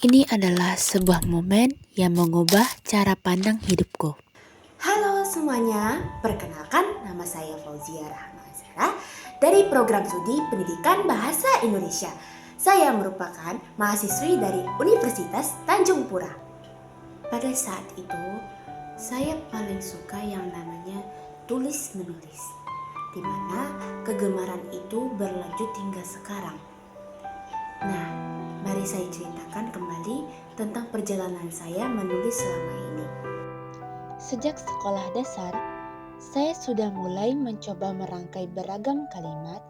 Ini adalah sebuah momen yang mengubah cara pandang hidupku. Halo semuanya, perkenalkan nama saya Fauzia Rahma Azhara dari program studi Pendidikan Bahasa Indonesia. Saya merupakan mahasiswi dari Universitas Tanjung Pura. Pada saat itu, saya paling suka yang namanya tulis-menulis, di mana kegemaran itu berlanjut hingga sekarang. Nah, mari saya ceritakan kembali tentang perjalanan saya menulis selama ini. Sejak sekolah dasar, saya sudah mulai mencoba merangkai beragam kalimat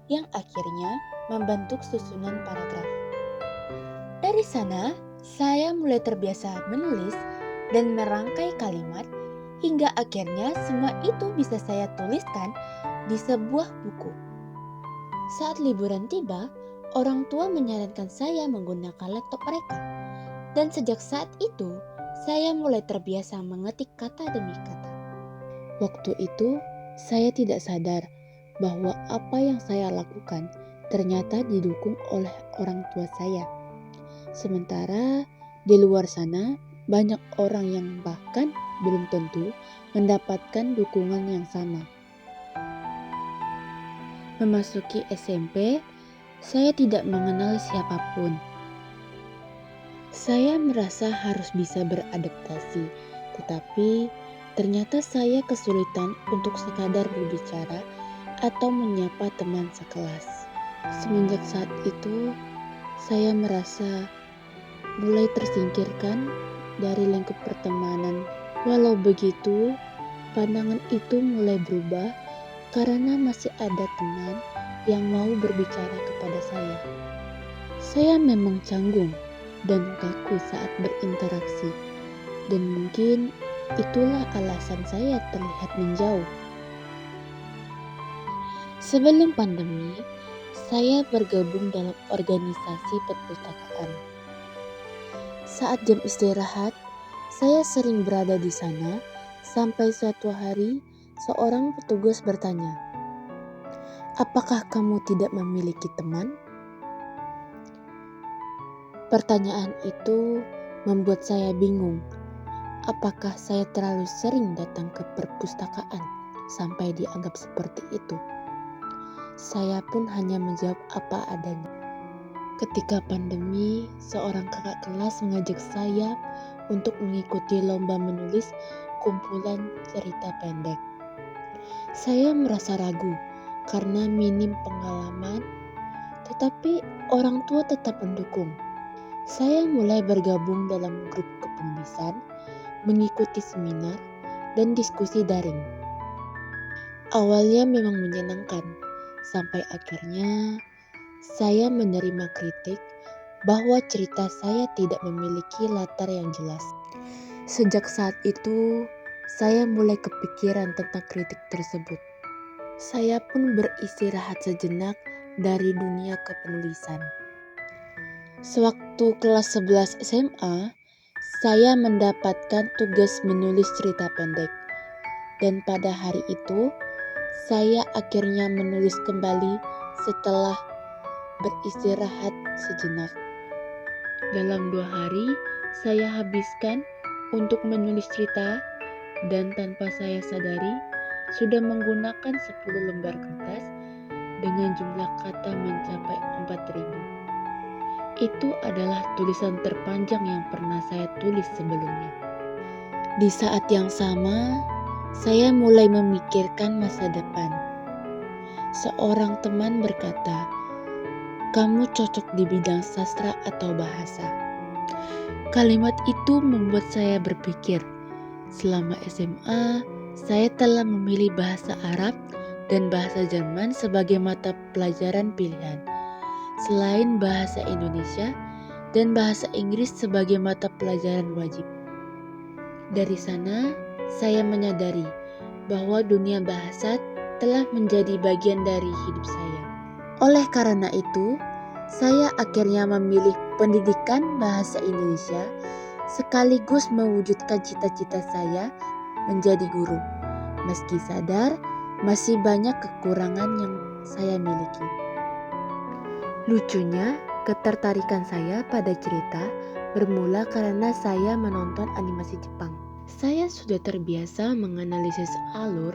yang akhirnya membentuk susunan paragraf. Dari sana, saya mulai terbiasa menulis dan merangkai kalimat hingga akhirnya semua itu bisa saya tuliskan di sebuah buku. Saat liburan tiba, orang tua menyarankan saya menggunakan laptop mereka. Dan sejak saat itu, saya mulai terbiasa mengetik kata demi kata. Waktu itu, saya tidak sadar bahwa apa yang saya lakukan ternyata didukung oleh orang tua saya. Sementara di luar sana, banyak orang yang bahkan belum tentu mendapatkan dukungan yang sama. Memasuki SMP, saya tidak mengenal siapapun. Saya merasa harus bisa beradaptasi, tetapi ternyata saya kesulitan untuk sekadar berbicara atau menyapa teman sekelas. Semenjak saat itu, saya merasa mulai tersingkirkan dari lingkup pertemanan. Walau begitu, pandangan itu mulai berubah karena masih ada teman yang mau berbicara kepada saya. Saya memang canggung dan kaku saat berinteraksi, dan mungkin itulah alasan saya terlihat menjauh. Sebelum pandemi, saya bergabung dalam organisasi perpustakaan. Saat jam istirahat, saya sering berada di sana sampai suatu hari seorang petugas bertanya, "Apakah kamu tidak memiliki teman?" Pertanyaan itu membuat saya bingung. Apakah saya terlalu sering datang ke perpustakaan sampai dianggap seperti itu? Saya pun hanya menjawab apa adanya. Ketika pandemi, seorang kakak kelas mengajak saya untuk mengikuti lomba menulis kumpulan cerita pendek. Saya merasa ragu karena minim pengalaman, tetapi orang tua tetap mendukung. Saya mulai bergabung dalam grup kepenulisan, mengikuti seminar, dan diskusi daring. Awalnya memang menyenangkan, sampai akhirnya saya menerima kritik bahwa cerita saya tidak memiliki latar yang jelas. Sejak saat itu, saya mulai kepikiran tentang kritik tersebut. Saya pun beristirahat sejenak dari dunia kepenulisan. Sewaktu kelas 11 SMA, saya mendapatkan tugas menulis cerita pendek. Dan pada hari itu, saya akhirnya menulis kembali setelah beristirahat sejenak. Dalam 2 hari, saya habiskan untuk menulis cerita dan tanpa saya sadari, sudah menggunakan 10 lembar kertas dengan jumlah kata mencapai 4.000. Itu adalah tulisan terpanjang yang pernah saya tulis sebelumnya. Di saat yang sama, saya mulai memikirkan masa depan. Seorang teman berkata, "Kamu cocok di bidang sastra atau bahasa." Kalimat itu membuat saya berpikir. Selama SMA, saya telah memilih bahasa Arab dan bahasa Jerman sebagai mata pelajaran pilihan, selain bahasa Indonesia dan bahasa Inggris sebagai mata pelajaran wajib. Dari sana, saya menyadari bahwa dunia bahasa telah menjadi bagian dari hidup saya. Oleh karena itu, saya akhirnya memilih pendidikan bahasa Indonesia sekaligus mewujudkan cita-cita saya menjadi guru. Meski sadar, masih banyak kekurangan yang saya miliki. Lucunya, ketertarikan saya pada cerita bermula karena saya menonton animasi Jepang. Saya sudah terbiasa menganalisis alur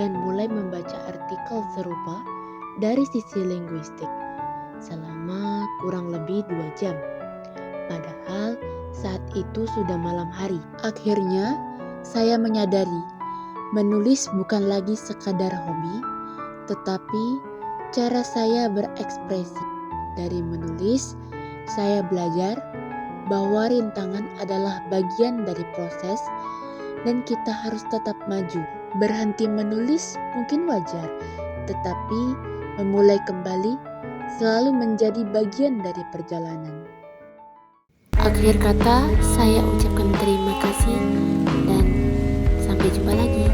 dan mulai membaca artikel serupa dari sisi linguistik selama kurang lebih 2 jam. Padahal saat itu sudah malam hari. Akhirnya saya menyadari menulis bukan lagi sekadar hobi, tetapi cara saya berekspresi. Dari menulis, saya belajar bahwa rintangan adalah bagian dari proses dan kita harus tetap maju. Berhenti menulis mungkin wajar, tetapi memulai kembali selalu menjadi bagian dari perjalanan. Akhir kata, saya ucapkan terima kasih dan sampai jumpa lagi.